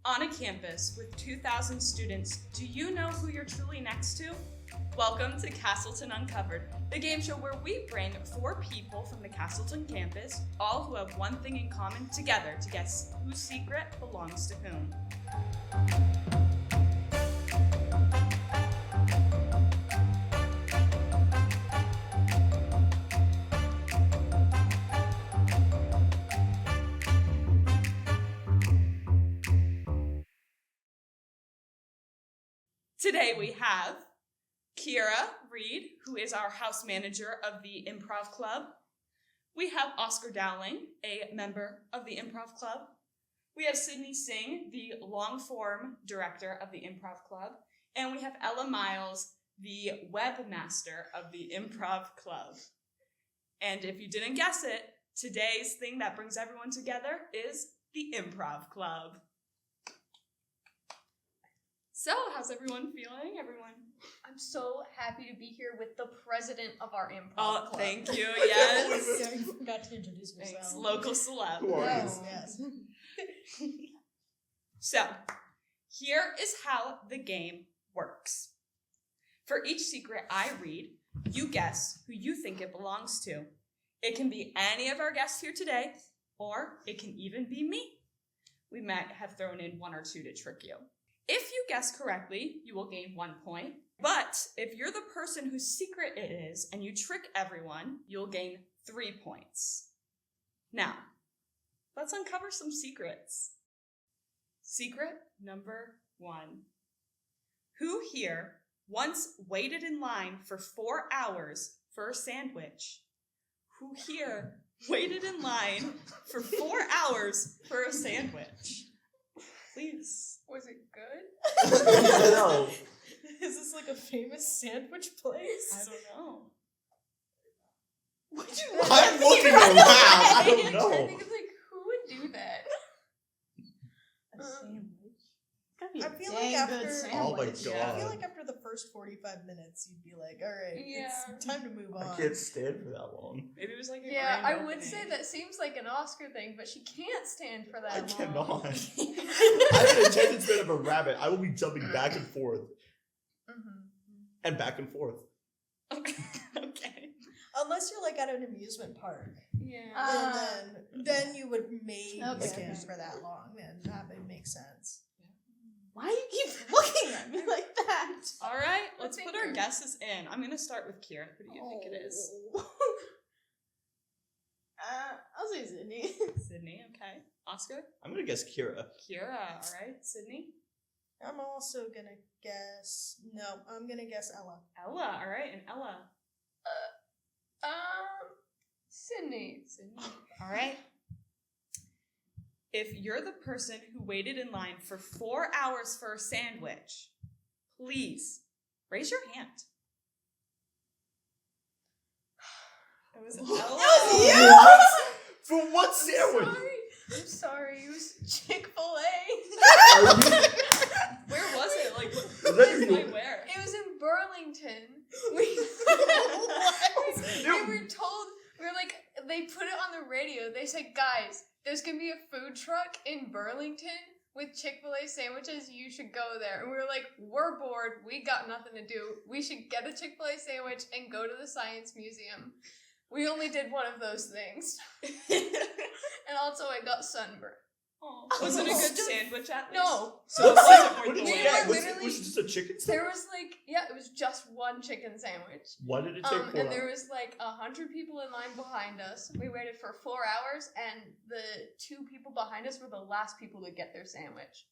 On a campus with 2,000 students, do you know who you're truly next to? Welcome to Castleton Uncovered, the game show where we bring 4 people from the Castleton campus, all who have one thing in common, together to guess whose secret belongs to whom. Today we have Kiera Reid, who is our house manager of the Improv Club. We have Oscar Dowling, a member of the Improv Club. We have Sydney Singhs, the long-form director of the Improv Club. And we have Ella Myles, the webmaster of the Improv Club. And if you didn't guess it, today's thing that brings everyone together is the Improv Club. So, how's everyone feeling? I'm so happy to be here with the president of our improv club. Thank you, yes. Yeah, you forgot to introduce yourself. Thanks, local celeb. Who are you? Yes. So, here is how the game works. For each secret I read, you guess who you think it belongs to. It can be any of our guests here today, or it can even be me. We might have thrown in 1 or 2 to trick you. If you guess correctly, you will gain 1 point. But if you're the person whose secret it is and you trick everyone, you'll gain 3 points. Now, let's uncover some secrets. Secret number 1. Who here once waited in line for 4 hours for a sandwich? Who here waited in line for 4 hours for a sandwich? Please. Was it good? No. Is this like a famous sandwich place? I don't know. Would you I'm looking around. I don't I know. think it's like, who would do that? A sandwich? I feel like after Oh my I God. feel like after the first 45 minutes, you'd be like, "All right, Yeah. it's time to move on." I can't stand for that long. Maybe it was like a Yeah, grand I would opening. say that seems like an Oscar thing, but she can't stand for that I long. cannot. I have an attention span of a rabbit. I will be jumping back and forth Mm-hmm. and back and forth. Okay. Unless you're like at an amusement park, Yeah. and then you would maybe Okay. stand for that long, and that would make sense. Why do you keep looking at me like that? All right, I let's think put our we're- guesses in. I'm going to start with Kiera. Who do you think it is? I'll say Sydney. Sydney, okay. Oscar? I'm gonna guess Kiera. Kiera, all right. Sydney? I'm also gonna guess. No, I'm gonna guess Ella. Ella, all right. And Ella? Sydney. Sydney. All right. If you're the person who waited in line for 4 hours for a sandwich, please raise your hand. It was Ella. What? For what sandwich? I'm sorry. It was Chick-fil-A. Are you- Where was it? Like, Is that your- like where? It was in Burlington. We were told, they put it on the radio. They said, guys, there's going to be a food truck in Burlington with Chick-fil-A sandwiches. You should go there. And we were like, we're bored. We got nothing to do. We should get a Chick-fil-A sandwich and go to the Science Museum. We only did one of those things. And also I got sunburned. Oh, was it a good sandwich at least? No. So it What wasn't did worth the you We wait. get? were Was it literally- just a chicken There sandwich? was it was just one chicken sandwich. Why did it take 4 And there hours? was 100 people in line behind us. We waited for 4 hours, and the 2 people behind us were the last people to get their sandwich.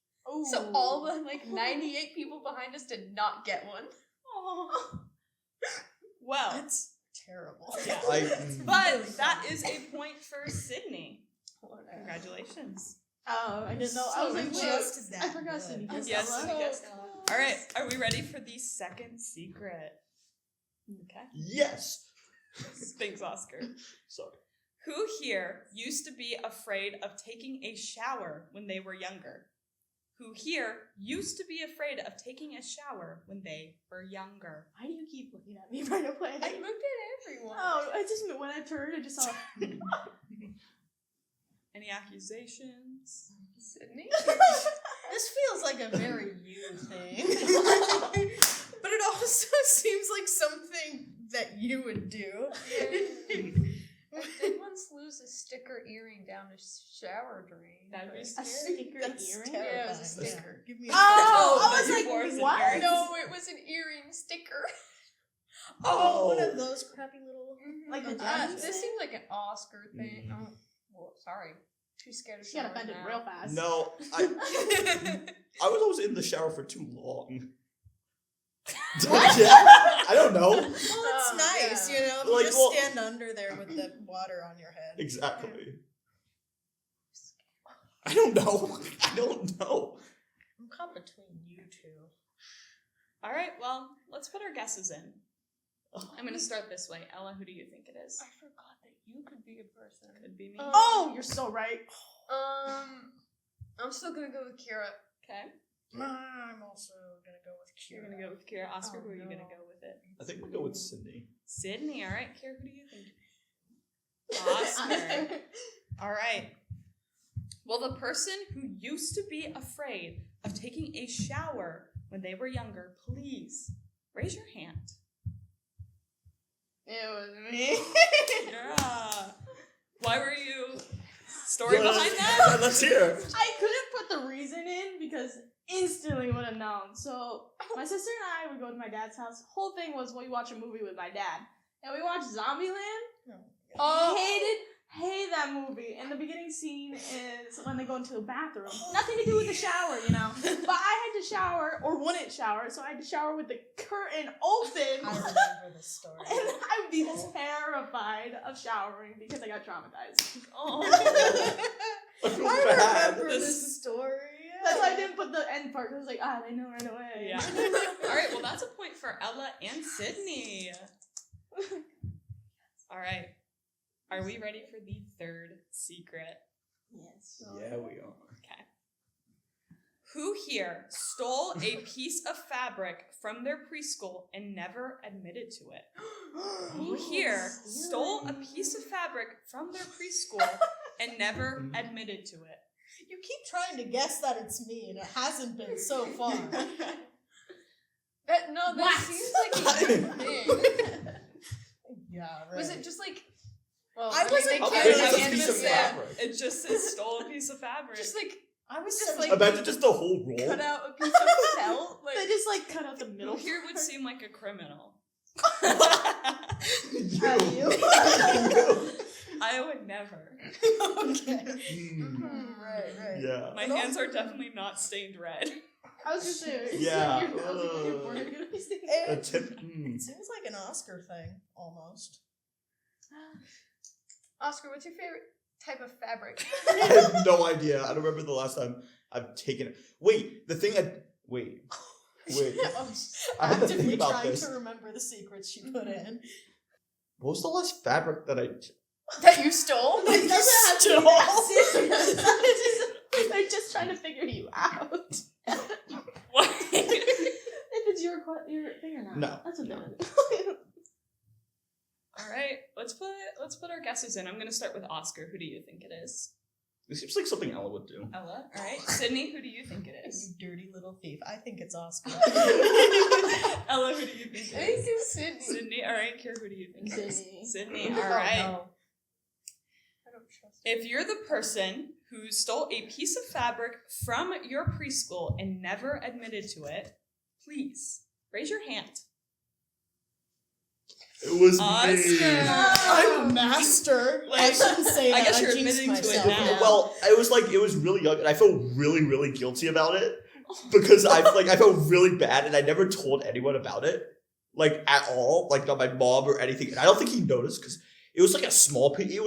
So all the 98 people behind us did not get one. Oh. Well, That's terrible. yeah. I- But that is a point for Sydney. Congratulations. Oh, I didn't know. I was like, just wait, that I forgot good. Sydney. Guessed Yes, Ella. Sydney guessed Ella. All right, are we ready for the second secret? Okay. Yes. Thanks, Oscar. Sorry. Who here used to be afraid of taking a shower when they were younger? Who here used to be afraid of taking a shower when they were younger? Why do you keep looking at me right away? I looked at everyone. Oh, I just when I turned, I just saw. Any accusations? Sydney? This like a very you thing. But it also seems like something that you would do. I did once lose a sticker earring down a shower drain. That'd be A scary. sticker That's earring? terrifying. Yeah, it was a Yeah. sticker. Give me a Oh, that I was you wore as an like, earring. what? No, it was an earring sticker. Oh, one of those crappy little. Like the Japanese This thing? seems like an Oscar thing. Oh, well, sorry. She's scared of She got showers offended now. real fast. No, I was always in the shower for too long. Yeah, I don't know. Well, it's nice, yeah. you know. If you Like, just well- stand under there with the water on your head. Exactly. I don't know. I don't know. I'm caught between you two. All right, well, let's put our guesses in. I'm going to start this way. Ella, who do you think it is? I forgot that you could be a person. Could be me. Oh, you're so right. I'm still gonna go with Kiera. Okay. I'm also gonna go with You're Kiera. going to go with Kiera. Oscar, Oh, who are you going to no. go with it? I think we'll go with Sydney. Sydney. All right, Kiera, who do you think? Oscar. All right. Well, the person who used to be afraid of taking a shower when they were younger, please raise your hand. It was me. Yeah. Why were you? Story Yeah, behind that? Let's hear. I couldn't put the reason in because instantly would have known. So my sister and I would go to my dad's house. Whole thing was we watch a movie with my dad, and we watched Zombieland. Hated that movie. And the beginning scene is when they go into the bathroom. Nothing to do with the shower, you know. But I had to shower or wouldn't shower, so I had to shower with the curtain open. I remember this story. And I would be terrified of showering because I got traumatized. Oh. I remember this story. That's why I didn't put the end part. I was like, they know right away. Yeah. All right. Well, that's a point for Ella and Sydney. All right. Are we ready for the third secret? Yes. Yeah, we are. Okay. Who here stole a piece of fabric from their preschool and never admitted to it? Who here stole a piece of fabric from their preschool and never admitted to it? You keep trying to guess that it's me, and it hasn't been so far. That What? seems like a good thing. Yeah, right. Was it just like? Well, I wasn't they Okay, can't it's a have piece of innocent- fabric. It just says stole a piece of fabric. Just like I was just so like- Imagine just the whole roll. cut out a piece of felt. They Like just like cut out the Who middle. here would seem like a criminal? You. I would never. Okay. Right. Yeah. My hands are definitely not stained red. I was just saying. Yeah. I was like, you're born gonna be singing. A It tip. seems like an Oscar thing, almost. Oscar, what's your favorite type of fabric? I have no idea. I don't remember the last time I've taken it. Wait, the thing Wait. I'm I had to think actively about trying this. to remember the secrets she put in. What was the last fabric that I... That you stole? It doesn't have to be that serious. They're just trying to figure you out. What? If it's your thing or not. No. That's what they're All right, let's put our guesses in. I'm gonna start with Oscar. Who do you think it is? It seems like something Ella would do. Ella. All right, Sydney. Who do you think it is? You dirty little thief. I think it's Oscar. Ella. Who do you think I it think is? it's Sydney. Sydney. All right, Kiera. Who do you think it is? Sydney. Sydney. All right. I don't trust If you're the person who stole a piece of fabric from your preschool and never admitted to it, please raise your hand. It was Oscar. me. I'm a master. I Like, shouldn't say I that. guess you're jinxed admitting to it myself. now. Well, it was really young, and I felt really, really guilty about it because I felt really bad, and I never told anyone about it, like at all, like not my mom or anything. And I don't think he noticed because it was like a small piece. It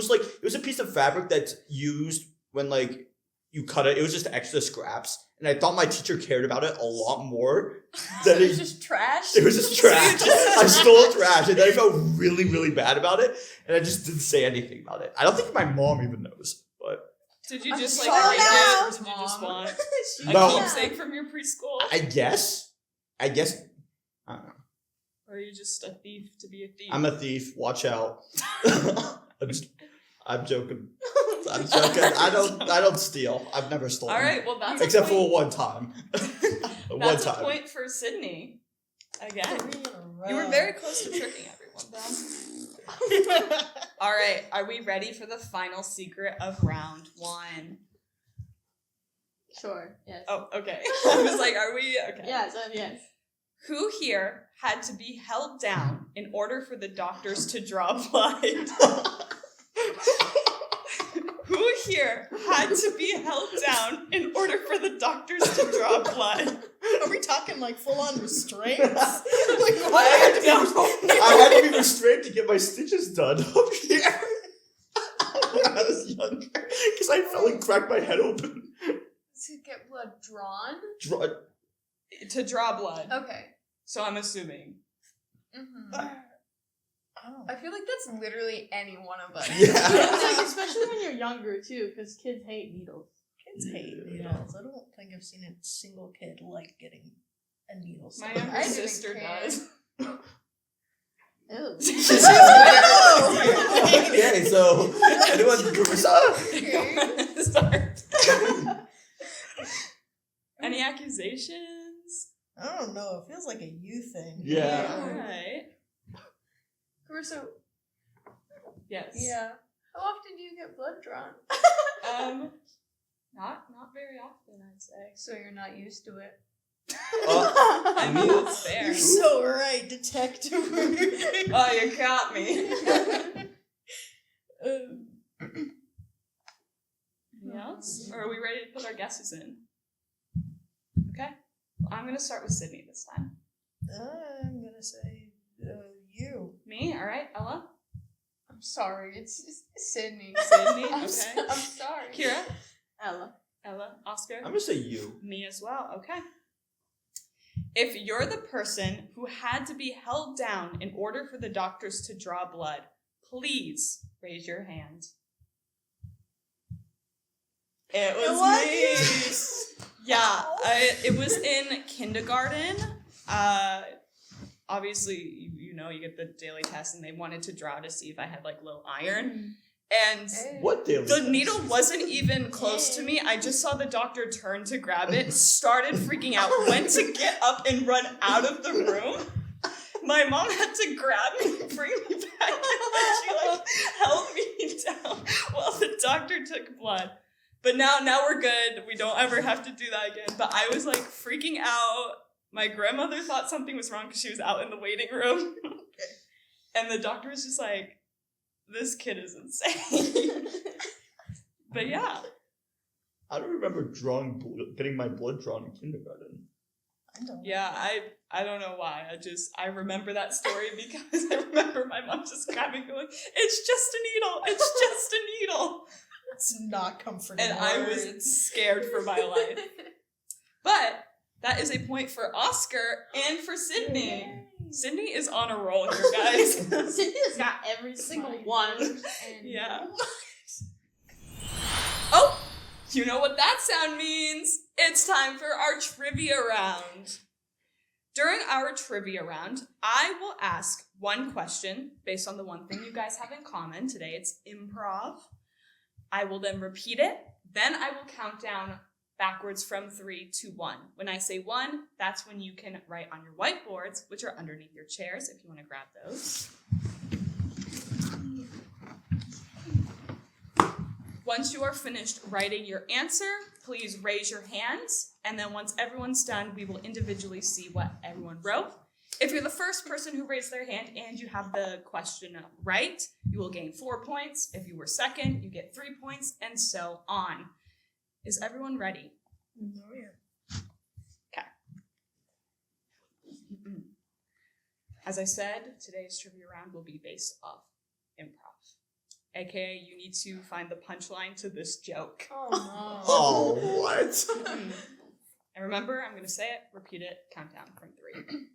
was a piece of fabric that's used when like you cut it. It was just extra scraps, and I thought my teacher cared about it a lot more than It was just trash. It was just trash. I stole trash, and then I felt really, really bad about it, and I just didn't say anything about it. I don't think my mom even knows, but Did you I'm just like sorry, break it, or Mom. did you just want a No. keepsake from your preschool? I guess, I don't know. Or are you just a thief to be a thief? I'm a thief. Watch out. I'm joking. I'm joking. I don't steal. I've never stolen. All right, well that's Except a point. for one time. One That's a time. point for Sydney. Again. 3 in a row. You were very close to tricking everyone, though. All right, are we ready for the final secret of round 1? Sure. Yes. Oh, okay. I was like, are we? Okay. Yes. Yes. Who here had to be held down in order for the doctors to draw blood? Who here had to be held down in order for the doctors to draw blood? Are we talking like full on restraints? I had to be restrained to get my stitches done up here. When I was younger. Because I fell and cracked my head open. To get blood drawn? To draw blood. Okay. So I'm assuming. Mm-hmm. Oh. I feel like that's literally any one of us. Yeah. Like, especially when you're younger too, because kids hate needles. Kids hate needles. I don't think I've seen a single kid like getting a needle. My stuck. younger I didn't sister care. does. Ew. Okay, so anyone Carissa? Start. Any accusations? I don't know. It feels like a you thing. Yeah. All right. Carissa, Yes. yeah. How often do you get blood drawn? Not very often, I'd say. So you're not used to it. I mean, it's fair. You're so right, detective. Oh, you got me. Anything else? Or are we ready to put our guesses in? Okay. Well, I'm going to start with Sydney this time. I'm gonna say you. Me? All right. Ella? I'm sorry, it's Sydney. Sydney? I'm, Okay. I'm sorry. Kira? Ella. Ella? Oscar? I'm gonna say you. Me as well. Okay. If you're the person who had to be held down in order for the doctors to draw blood, please raise your hand. It was me. Yeah, it was in kindergarten. Obviously, you know, you get the daily test, and they wanted to draw to see if I had like low iron. And What daily? the needle wasn't even close to me. I just saw the doctor turn to grab it, started freaking out, went to get up and run out of the room. My mom had to grab me and bring me back, and then she like held me down while the doctor took blood. But now we're good. We don't ever have to do that again. But I was like freaking out. My grandmother thought something was wrong because she was out in the waiting room. And the doctor was just like, this kid is insane. But yeah. I don't remember getting my blood drawn in kindergarten. I don't. Yeah, I don't know why. I remember that story because I remember my mom just grabbing going, it's just a needle. It's just a needle. It's not comforting. And I was scared for my life. But that is a point for Oscar and for Sydney. Sydney is on a roll here, guys. Cynthia's got every single one. And Yeah. Oh, you know what that sound means. It's time for our trivia round. During our trivia round, I will ask one question based on the one thing you guys have in common. Today it's improv. I will then repeat it. Then I will count down backwards from 3 to 1. When I say 1, that's when you can write on your whiteboards, which are underneath your chairs if you want to grab those. Once you are finished writing your answer, please raise your hands. And then once everyone's done, we will individually see what everyone wrote. If you're the first person who raised their hand and you have the question right, you will gain 4 points. If you were second, you get 3 points, and so on. Is everyone ready? Oh, yeah. Okay. As I said, today's trivia round will be based off improv. AKA, you need to find the punchline to this joke. Oh no. Oh, what? And remember, I'm going to say it, repeat it, count down from 3.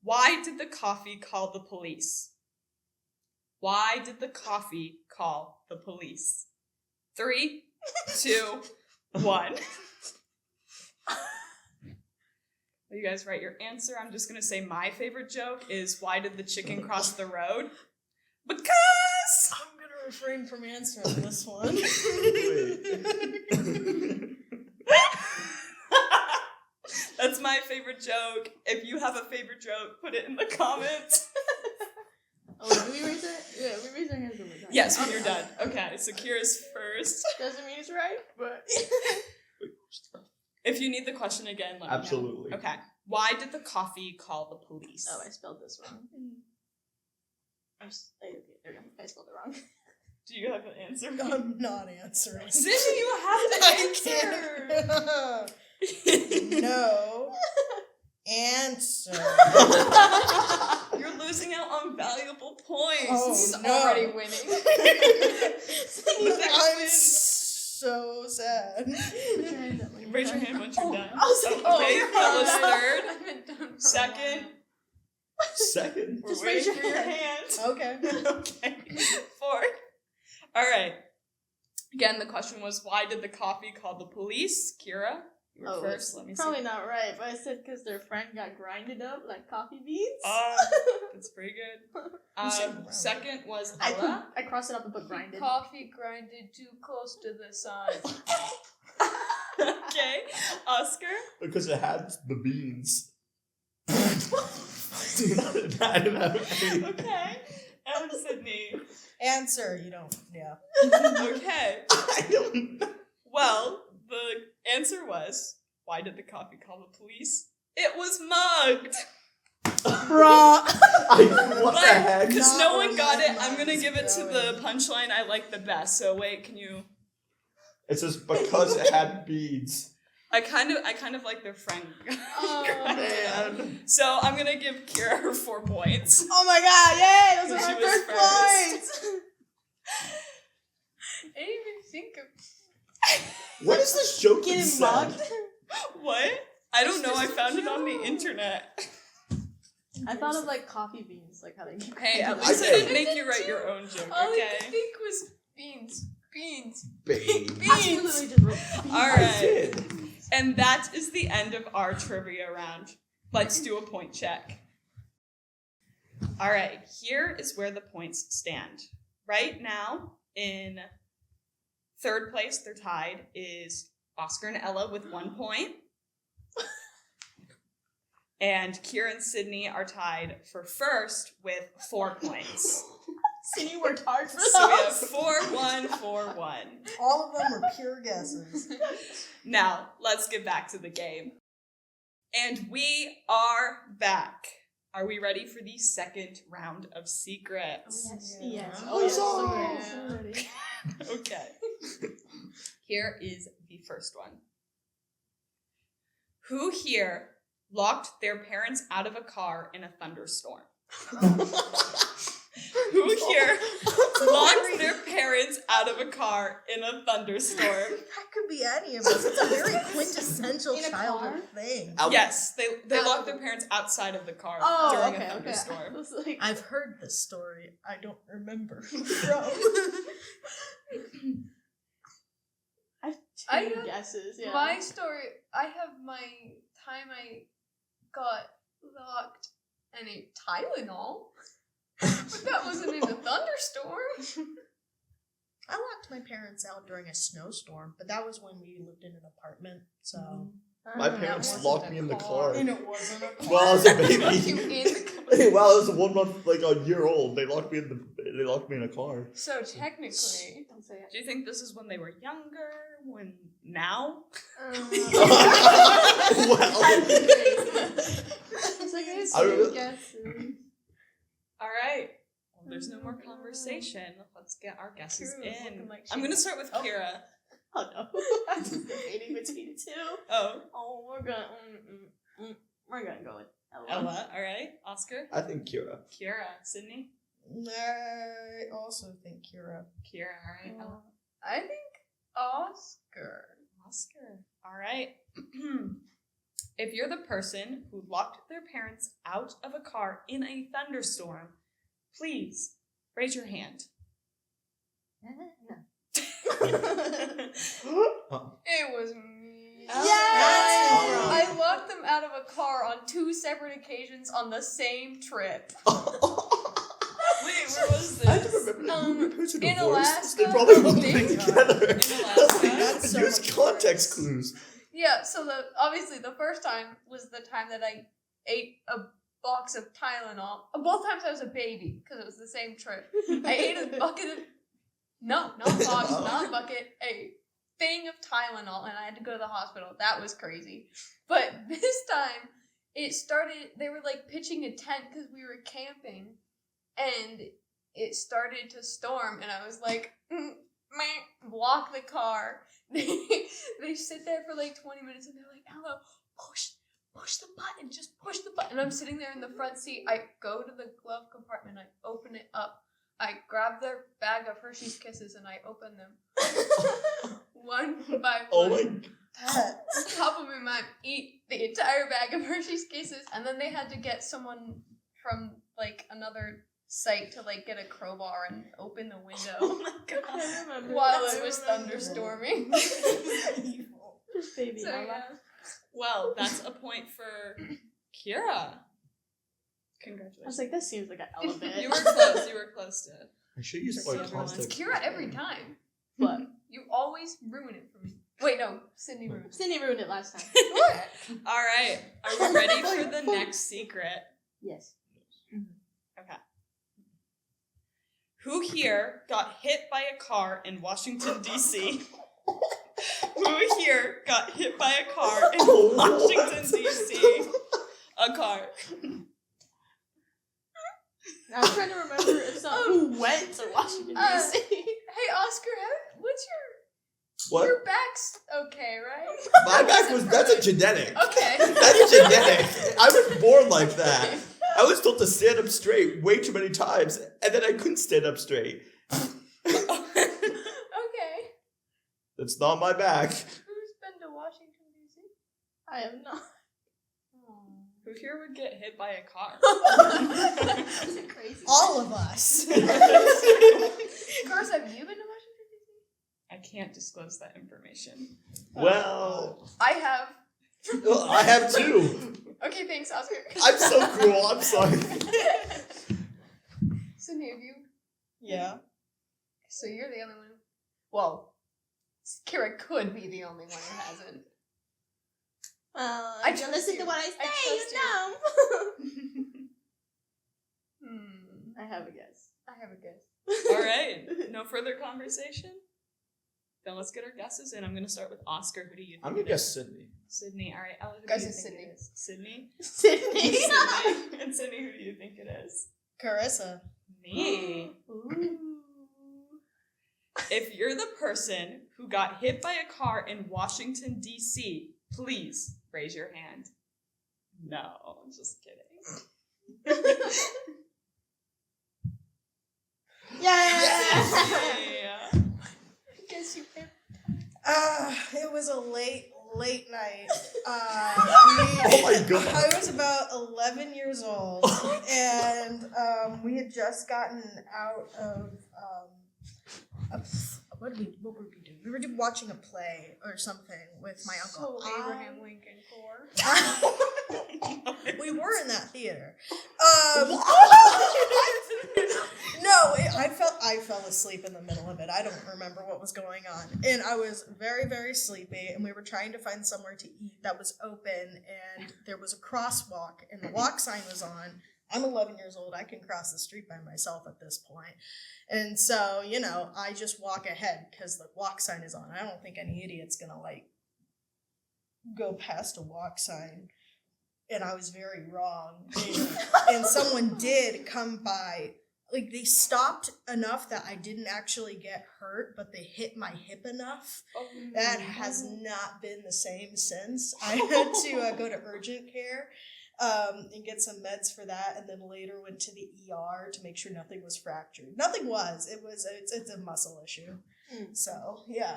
Why did the coffee call the police? Why did the coffee call the police? 3, 2, 1. You guys write your answer. I'm just going to say my favorite joke is, why did the chicken cross the road? Because! I'm gonna refrain from answering this one. That's my favorite joke. If you have a favorite joke, put it in the comments. Oh, do we raise it? Yeah, we raise our hands when we're done. Yes, when you're done. Okay, so Kiera's first. Doesn't mean it's right, but. If you need the question again, let me Absolutely. know. Okay. Why did the coffee call the police? Oh, I spelled this wrong. I spelled it wrong. Do you have an answer? I'm not answering. Sydney, you have to answer. No. Answer. You're losing out on valuable points. Oh, He's no. already winning. I'm so sad. Raise your hand once you're done. Oh, Wait, that was I third. haven't done for a Second. Second. We're Just waiting raise your for your hand. hand. Okay. Okay. Fourth. All right. Again, the question was, why did the coffee call the police? Kiera, you were first. Let me Probably see. not right, but I said because their friend got grinded up like coffee beans. That's pretty good. You said ground. Second was I Ella. crossed it up and put grinded. Coffee grinded too close to the sun. Okay. Oscar. Because it had the beans. I didn't have any. Okay. And Sydney. Answer. You don't. Yeah. Okay. I don't know. Well, the answer was, why did the coffee call the police? It was mugged. Bruh. What the heck? Because Not no one where got my it, I'm mind gonna is give it to going. the punchline I like the best. So wait, can you? It says because it had beans. I kind of like their friend. Oh, Man. So I'm gonna give Kiera her 4 points. Oh my god! Yay! Those are She my was first first. points. I didn't even think of. What is this joke? Getting that said? mugged? What? I don't know. I found it on the internet. I thought of like coffee beans, like how they get Hey, at grinded least I did. didn't make you write your own joke. All I could Okay. think was beans. Beans. Babe. up. I literally just wrote beans. All I right. did. And that is the end of our trivia round. Let's do a point check. All right, here is where the points stand. Right now, in third place, they're tied, is Oscar and Ella with 1 point. And Kiera and Sydney are tied for first with 4 points. Sydney worked hard for So we have those. 4-1, 4-1. All of them were pure guesses. Now, let's get back to the game. And we are back. Are we ready for the second round of secrets? Yes. Yeah. Oh, yes. Huzzah! So ready. Okay. Here is the first one. Who here locked their parents out of a car in a thunderstorm? Who here locked their parents out of a car in a thunderstorm? That could be any of us. It's a very quintessential In a childhood car? thing. Yes, they Out locked of their parents outside of the car Oh, during okay, a okay. thunderstorm. I was like, I've heard this story. I don't remember who from. I have I two have guesses. Yeah. My story. I have my time I got locked and a Tylenol, but that wasn't in a thunderstorm. I locked my parents out during a snowstorm, but that was when we lived in an apartment. So My that parents wasn't locked a me in the car. car. and it wasn't a car. While I was a You baby. in the While I was 1 month, like a year old, they locked me in a car. So technically, Don't say it. Do you think this is when they were younger? When now? Well, It's like I I have really- two guesses. All right. Well, there's no more conversation. Let's get our guesses Kira was in. looking like she I'm gonna was- start with Oh. Kiera. Oh no. I'm just debating between the two. Oh, Oh, we're gonna go with Ella. Ella. All right. Oscar. I think Kiera. Kiera. Sydney. I also think Kiera. Kiera. All right. Ella. I think Oscar. Oscar. All right. If you're the person who locked their parents out of a car in a thunderstorm, please raise your hand. It was me. Yes! I locked them out of a car on 2 separate occasions on the same trip. Wait, where was I have to this? remember that your parents are in divorced. Alaska, They probably I won't be think. together. In Alaska? That's so Use much context worse. clues. Yeah, so obviously the first time was the time that I ate a box of Tylenol. Both times I was a baby, because it was the same trip. I ate a bucket of, not a box, not a bucket, a thing of Tylenol, and I had to go to the hospital. That was crazy. But this time, it started, they were like pitching a tent because we were camping, and it started to storm, and I was like, block the car. They sit there for like 20 minutes, and they're like, Ella, push the button, just push the button. And I'm sitting there in the front seat. I go to the glove compartment, I open it up, I grab their bag of Hershey's Kisses, and I open them. One by one. Oh my Pop them in my eat the entire bag of Hershey's Kisses, and then they had to get someone from like another site to like get a crowbar and open the window. Oh my god. While it was thunderstorming. Just baby So, Ella. yeah. Well, that's a point for Kiera. I was Congratulations. like, this seems like an element. You were close. You were close to it. I should use For like everyone. It's constant. Kiera every time. What? You always ruin it for me. Wait, no, Sydney ruined it. Sydney ruined it last time. All right. Are we ready for the next secret? Yes. Okay. Who here got hit by a car in Washington, D.C.? Who here got hit by a car in Washington, D.C.? A car. I was trying to remember if someone who went to Washington, D.C. Hey, Oscar, what's What? your back's okay, right? My back was, that's a genetic. Okay. That's genetic. I was born like that. I was told to stand up straight way too many times, and then I couldn't stand up straight. Okay. That's not my back. Who's been to Washington, D.C.? I have not. Who here would get hit by a car? Is it crazy? All of us. Carissa, have you been to Washington, D.C.? I can't disclose that information. Well, I have. I have too. Okay, thanks, Oscar. I'm so cruel. I'm sorry. Sydney, have you? Yeah. So you're the only one. Well, Kiera could be the only one who hasn't. Well, I if you trust listen you. to what I I say, trust you know. Hmm. I have a guess. I have a guess. All right. No further conversation? Then let's get our guesses in. I'm going to start with Oscar. Who do you think I'm gonna it guess is? Sydney. Sydney. All right. Ella, who Guess do you it's think Sydney. it is? Sydney? Sydney. Sydney. And Sydney, who do you think it is? Carissa. Me. Ooh. If you're the person who got hit by a car in Washington, D.C., please raise your hand. No, I'm just kidding. Yeah. Guess you picked. It was a late night. Oh my god. I was about 11 years old, and we had just gotten out of what were we doing? We were watching a play or something with my uncle. Abraham Lincoln 4. We were in that theater. No, I fell asleep in the middle of it. I don't remember what was going on. And I was very, very sleepy, and we were trying to find somewhere to eat that was open, and there was a crosswalk, and the walk sign was on. I'm 11 years old. I can cross the street by myself at this point. And so, I just walk ahead because the walk sign is on. I don't think any idiot's going to, go past a walk sign. And I was very wrong. And someone did come by. They stopped enough that I didn't actually get hurt, but they hit my hip enough. That has not been the same since. I had to go to urgent care and get some meds for that, and then later went to the ER to make sure nothing was fractured. Nothing was. It's a muscle issue. So, yeah.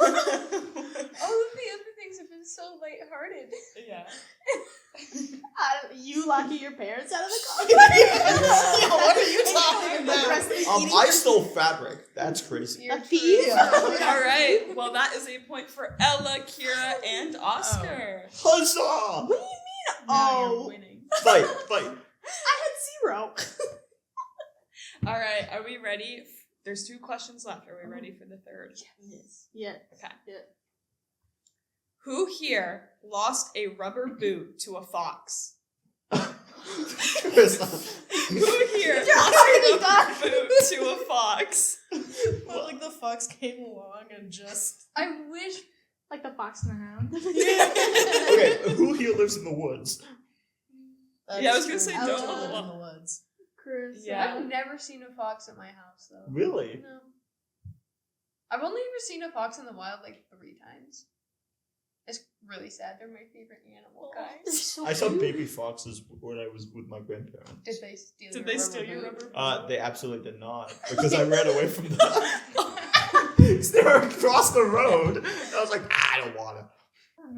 All of the other things have been so lighthearted. Yeah. You locking your parents out of the car? What are you talking about? I stole fabric. That's crazy. You're A thief? All right. Well, that is a point for Ella, Kiera, and Oscar. Huzzah! What do you mean? Now you're Oh, winning. Fight. I had 0. All right. Are we ready? There's 2 questions left. Are we ready for the third? Yes. Yeah. Okay. Yeah. Who here lost a rubber boot to a fox? Carissa. Who here lost a rubber boot to a fox? Well, like the fox came along and just. I wish. Like the fox and the hound. Okay, who here lives in the woods? Yeah, I was gonna say I don't live live in the woods. Chris. Yeah. I've never seen a fox at my house though. Really? No. I've only ever seen a fox in the wild like 3 times. It's really sad. They're my favorite animal, guys. So I saw cute. baby foxes when I was with my grandparents. Did they steal? Did your they steal rubber your boot? rubber boot? They absolutely did not because I ran away from them. They were across the road. I was like, I don't want to.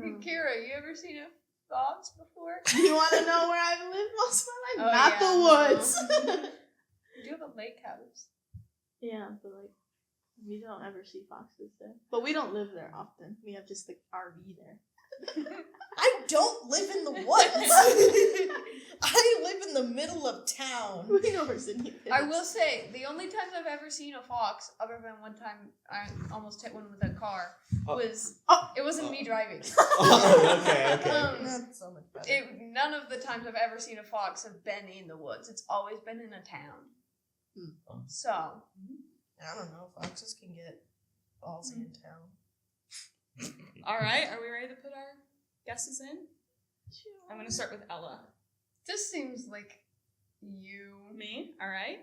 Hey, Kiera, you ever seen a fox before? You want to know where I've lived most of my life? Oh, Not yeah, the woods. You do have a lake house. Yeah, but like, we don't ever see foxes there. But we don't live there often. We have just the RV there. I don't live in the woods. I live in the middle of town. We know where Sydney is. I will say, the only times I've ever seen a fox, other than one time I almost hit one with a car, was it wasn't me driving. Oh, okay. That's so much better. None of the times I've ever seen a fox have been in the woods. It's always been in a town. So, I don't know. Foxes can get ballsy in town. All right, are we ready to put our guesses in? I'm gonna start with Ella. this seems like you. Me? All right.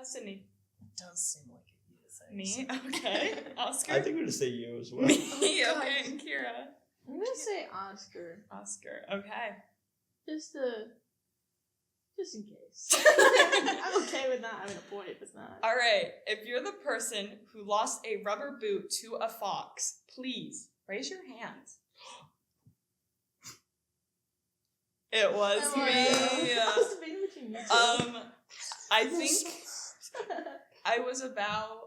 Sydney. It does seem like you say. Me? Okay. Oscar? I think we're gonna say you as well. Me? Okay. And Kiera? I'm gonna say Oscar. Oscar. Okay. Just in case. I'm okay with not having a point if it's not. All right. If you're the person who lost a rubber boot to a fox, please raise your hand. It was Oh, me. I was debating between you two. I think I was about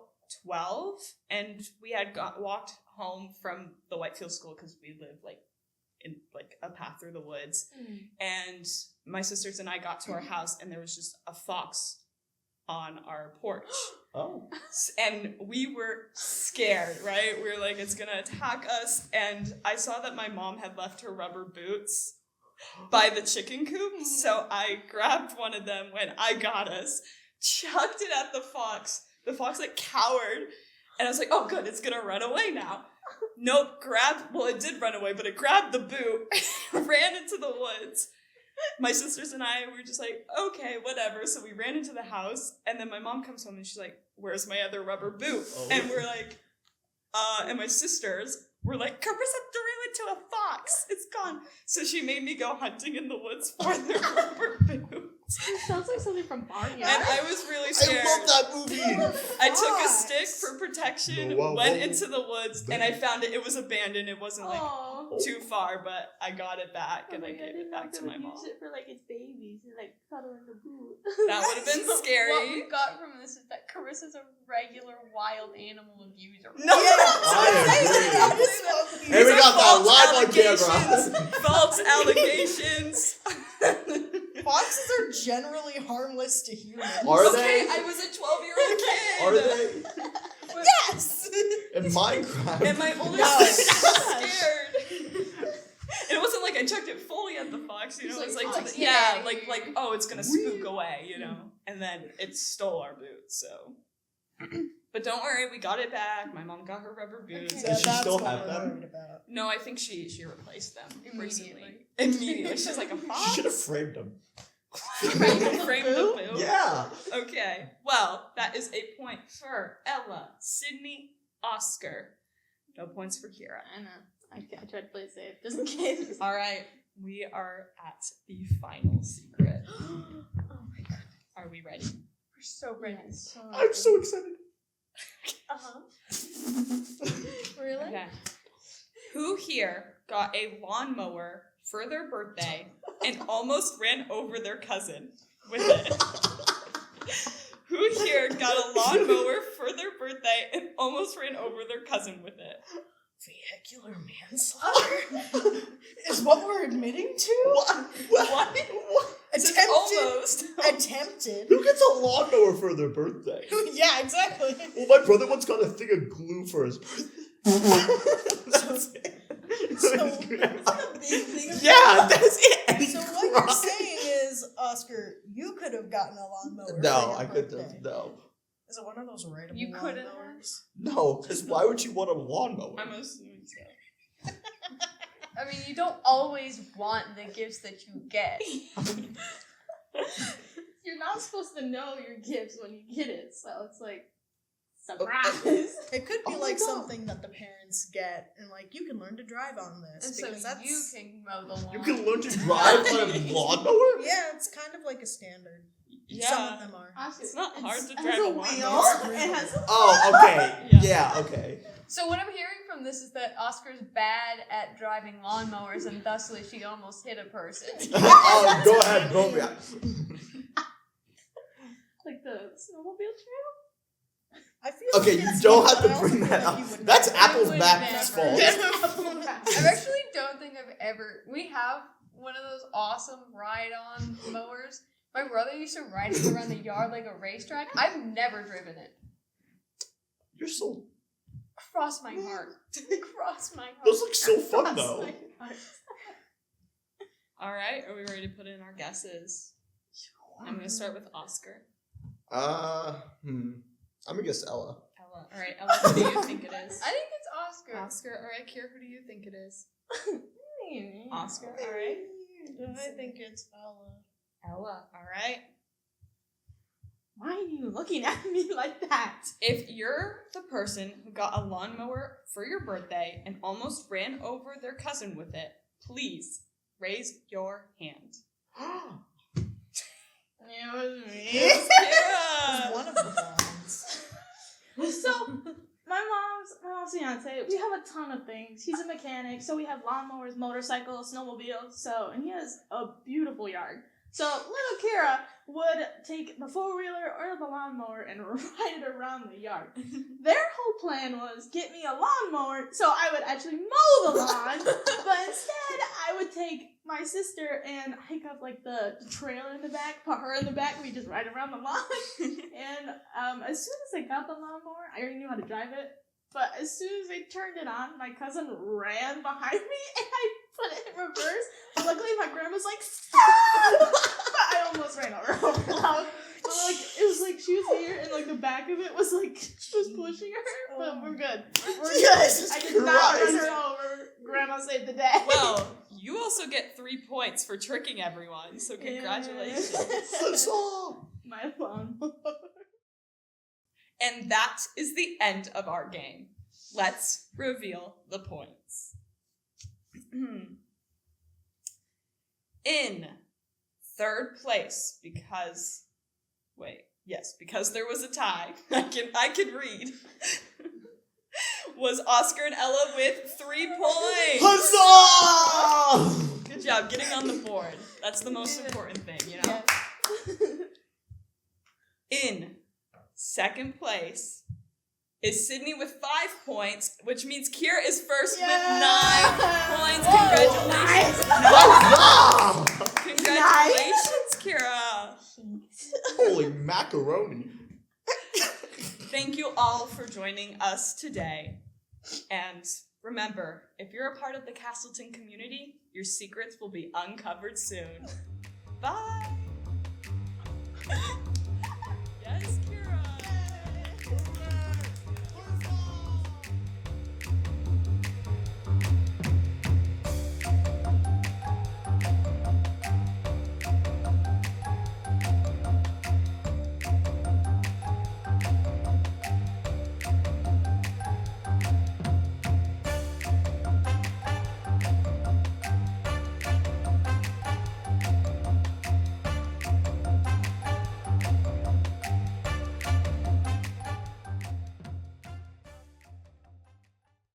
12, and we had walked home from the Whitefield school because we live in a path through the woods. And my sisters and I got to our house, and there was just a fox on our porch. Oh. And we were scared, right? We were like, it's gonna attack us. And I saw that my mom had left her rubber boots by the chicken coop. So I grabbed one of them when I got us, chucked it at the fox. The fox cowered. And I was like, oh good, it's gonna run away now. Nope, it did run away, but it grabbed the boot, ran into the woods. My sisters and I were just like, okay, whatever. So we ran into the house, and then my mom comes home and she's like, where's my other rubber boot? Oh. And we're like, and my sisters were like, Carissa threw it to a fox. It's gone. So she made me go hunting in the woods for the rubber boot. It sounds like something from Barnyard. And I was really scared. I love that movie. I took a stick for protection, No, went into the woods, and I found it. It was abandoned. It wasn't Aw. too far, but I got it back, and Oh I my God, gave didn't it know back to they my would mom. Use it for its babies and cuddle in the boot. That would have been What scary. we got from this is that Carissa's a regular wild animal abuser. No, I agree. And we got that live on camera. False allegations. Foxes are generally harmless to humans. Are Okay, they? I was a 12-year-old kid. Are they? Yes! In Minecraft. And my older No. sister was scared. And it wasn't like I chucked it fully at the fox, It's it was like, like, "Fox, to the, get yeah, outta like, here." oh, it's gonna spook away, And then it stole our boots, so. But don't worry, we got it back. My mom got her rubber boots. Yeah, Does she that's still what have we're them? worried about. No, I think she replaced them Immediately. Immediately. She's like a She fox. should have framed them. Frame the boot. Yeah. Okay. Well, that is a point for Ella, Sydney, Oscar. No points for Kiera. I know. I tried to play it safe, just in case. All right. We are at the final secret. Oh my goodness. Are we ready? We're so ready. I'm so excited. Uh-huh. Really? Okay. Who here got a lawnmower for their birthday and almost ran over their cousin with it? Who here got a lawnmower for their birthday and almost ran over their cousin with it? Vehicular manslaughter? Is what we're admitting to? What? Attempted. Almost. Attempted. Who gets a lawnmower for their birthday? Yeah, exactly. Well, my brother once got a thing of glue for his birthday. That's it. So a big thing of Yeah, that's it. And he So what you're cried. saying is, Oscar, you could have gotten a lawnmower. No, for your I couldn't birthday. have. No. Is it one of those rideable You couldn't have? lawnmowers? No, because why would you want a lawnmower? I'm assuming so. I mean, you don't always want the gifts that you get. You're not supposed to know your gifts when you get it, so it's like surprise. It could be Oh my like God. something that the parents get, and like you can learn to drive on this And so because that's you can mow the lawn. You can learn to drive on a lawnmower? yeah, it's kind of like a standard. Some Yeah. of them are. It's not hard to It has drive a a lawnmower. wheel. It has a Oh, okay. Yeah. Yeah, okay. So what I'm hearing from this is that Oscar's bad at driving lawnmowers, and thusly she almost hit a person. Oh, go ahead, go for it. like the snowmobile trail. I feel Okay, like you it's don't you, have but to I also bring feel that like up. you would That's never. Apple's would Maps' never. fault. I actually don't think I've ever. We have one of those awesome ride-on mowers. My brother used to ride it around the yard like a racetrack. I've never driven it. You're so. Cross my heart. Cross my heart. Those look so fun though. All right, are we ready to put in our guesses? I'm gonna start with Oscar. I'm gonna guess Ella. Ella. All right, Ella, who do you think it is? I think it's Oscar. Oscar. All right, Kiera, who do you think it is? Oscar. All right. I think it's Ella. Ella. All right. Why are you looking at me like that? If you're the person who got a lawnmower for your birthday and almost ran over their cousin with it, please raise your hand. It was me. It Kiera. was one of the blondes. So, my mom's fiance, we have a ton of things. He's a mechanic, so we have lawnmowers, motorcycles, snowmobiles, and he has a beautiful yard. So, little Kiera would take the four-wheeler or the lawnmower and ride it around the yard. Their whole plan was get me a lawnmower so I would actually mow the lawn, but instead I would take my sister and hike up like the trailer in the back, put her in the back, and we just ride around the lawn. And as soon as I got the lawnmower, I already knew how to drive it. But as soon as I turned it on, my cousin ran behind me and I put it in reverse. But luckily my grandma's like, stop! But I almost ran over loud. But like, it was like she was here and like the back of it was like, she was pushing her. But we're good. We're Jesus good. I did not run Christ. her over. Grandma saved the day. Well, you also get 3 points for tricking everyone, so congratulations. That's all. My lawnmower. And that is the end of our game. Let's reveal the points. In third place, because there was a tie. I can read. Was Oscar and Ella with 3 points. Huzzah! Good job getting on the board. That's the most important thing, you know. In second place is Sydney with 5 points, which means Kiera is first with 9 points. Congratulations. Huzzah! Congratulations, Kiera. Holy macaroni. Thank you all for joining us today. And remember, if you're a part of the Castleton community, your secrets will be uncovered soon. Bye.